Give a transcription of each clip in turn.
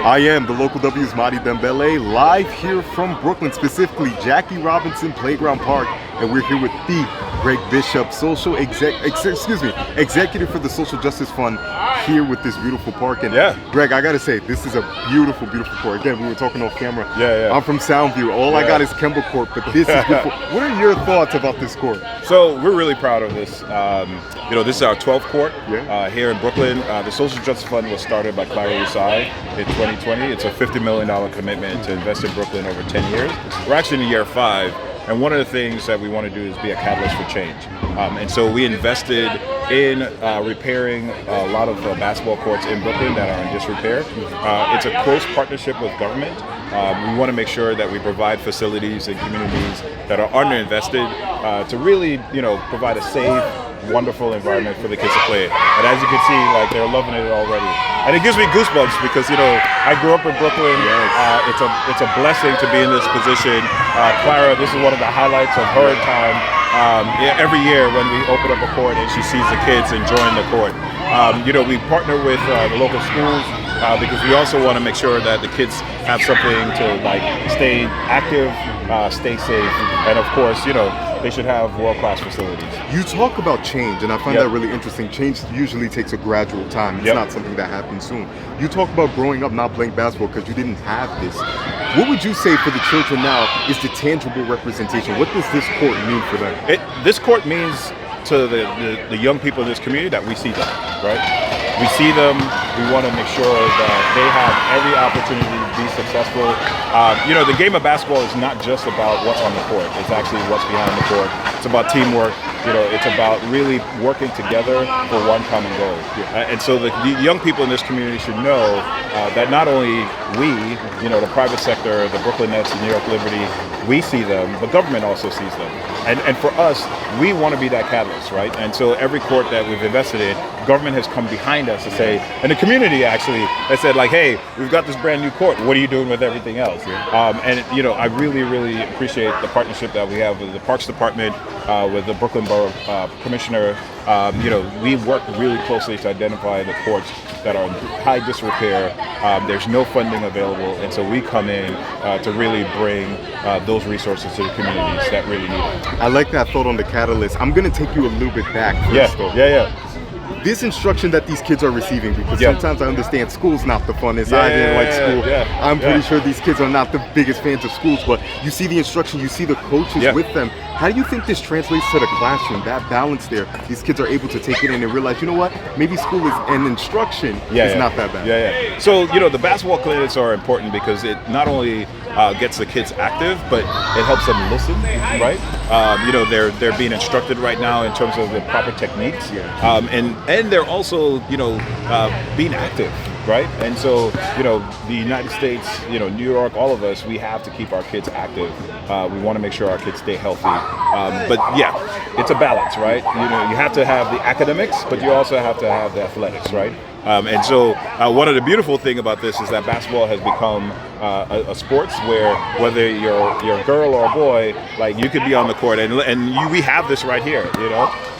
I am the local W's Madi Dembele, live here from Brooklyn, specifically Jackie Robinson Playground Park, and we're here with the Gregg Bishop, executive for the Social Justice Fund, here with this beautiful park. And Gregg, I gotta say, this is a beautiful, beautiful court. Again, we were talking off camera. I'm from Soundview. All I got is Kemba Court, but this is beautiful. What are your thoughts about this court? So we're really proud of this. This is our 12th court here in Brooklyn. The Social Justice Fund was started by Clara Usai in 2020. It's a $50 million commitment to invest in Brooklyn over 10 years. We're actually in year 5. And one of the things that we want to do is be a catalyst for change. And so we invested in repairing a lot of basketball courts in Brooklyn that are in disrepair. It's a close partnership with government. We want to make sure that we provide facilities in communities that are underinvested to really, provide a safe, wonderful environment for the kids to play. And as you can see, they're loving it already. And it gives me goosebumps because, I grew up in Brooklyn. It's a blessing to be in this position. Clara, this is one of the highlights of her time. Every year when we open up a court and she sees the kids enjoying the court. We partner with the local schools because we also want to make sure that the kids have something to stay active, stay safe, and of course, they should have world-class facilities. You talk about change, and I find that really interesting. Change usually takes a gradual time. It's not something that happens soon. You talk about growing up not playing basketball because you didn't have this. What would you say for the children now is the tangible representation? What does this court mean for them? This court means to the young people in this community that we see them, right? We see them. We want to make sure that they have every opportunity to be successful. The game of basketball is not just about what's on the court. It's actually what's behind the court. It's about teamwork. It's about really working together for one common goal. And so the young people in this community should know that not only we, the private sector, the Brooklyn Nets, the New York Liberty, we see them, but government also sees them. And for us, we want to be that catalyst, right? And so every court that we've invested in, government has come behind us to say, and the community actually has said hey, we've got this brand new court. What are you doing with everything else? I really, really appreciate the partnership that we have with the Parks Department, with the Brooklyn Borough Commissioner. We work really closely to identify the courts that are in high disrepair. There's no funding available, and so we come in to really bring those resources to the communities that really need it. I like that thought on the catalyst. I'm going to take you a little bit back first, though. This instruction that these kids are receiving, because sometimes I understand school's not the funnest. I didn't like school. I'm pretty sure these kids are not the biggest fans of schools, but you see the instruction, you see the coaches with them. How do you think this translates to the classroom, that balance there? These kids are able to take it in and realize, maybe school is an instruction is not that bad. So, the basketball clinics are important because it not only gets the kids active, but it helps them listen, right? They're being instructed right now in terms of the proper techniques, and they're also being active, right? And so the United States, New York, all of us, we have to keep our kids active. We want to make sure our kids stay healthy. But it's a balance, right? You have to have the academics, but you also have to have the athletics, right? And so one of the beautiful thing about this is that basketball has become a sports where whether you're a girl or a boy, you could be on the court, and we have this right here,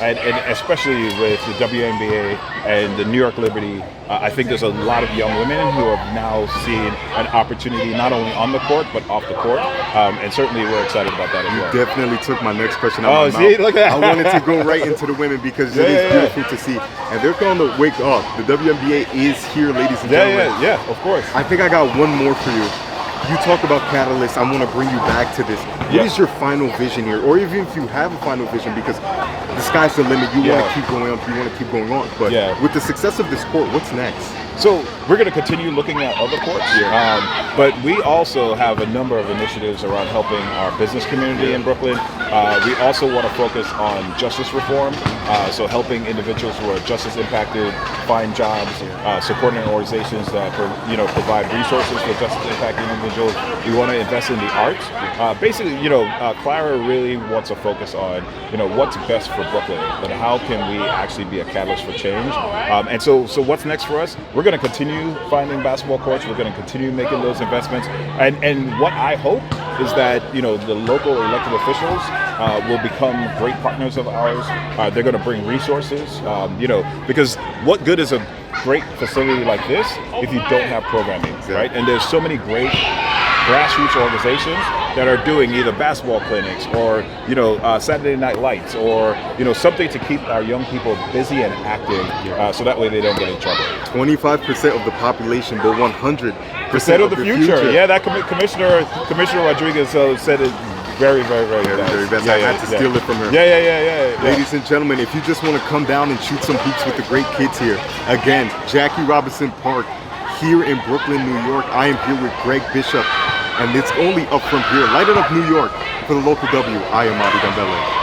and especially with the WNBA and the New York Liberty, I think there's a lot of young women who have now seen an opportunity not only on the court but off the court, and certainly we're excited about that as well. You definitely took my next question out of my mouth. Look at that. I wanted to go right into the women because it is beautiful to see, and they're going to wake up. The WNBA is here, ladies and gentlemen. Of course. I think I got one more for you. You talk about catalysts. I want to bring you back to this. What is your final vision here? Or even if you have a final vision, because the sky's the limit. You want to keep going up, you want to keep going on. But with the success of this court, what's next? So we're going to continue looking at other courts, but we also have a number of initiatives around helping our business community in Brooklyn. We also want to focus on justice reform, so helping individuals who are justice impacted find jobs, supporting organizations that provide resources for justice impacted individuals. We want to invest in the arts. Basically, Clara really wants to focus on what's best for Brooklyn and how can we actually be a catalyst for change. And so what's next for us? We're going to continue finding basketball courts. We're going to continue making those investments. And what I hope is that the local elected officials will become great partners of ours. They're going to bring resources, because what good is a great facility like this if you don't have programming, right? And there's so many great grassroots organizations that are doing either basketball clinics or Saturday Night Lights or something to keep our young people busy and active, so that way they don't get in trouble. 25% of the population, but 100% of the future. Yeah, that Commissioner Rodriguez said it very, very, very best. I had to steal it from her. Yeah. Ladies and gentlemen, if you just want to come down and shoot some hoops with the great kids here, again, Jackie Robinson Park here in Brooklyn, New York. I am here with Gregg Bishop, and it's only up from here. Light it up, New York. For the local W, I am Madi Dembele.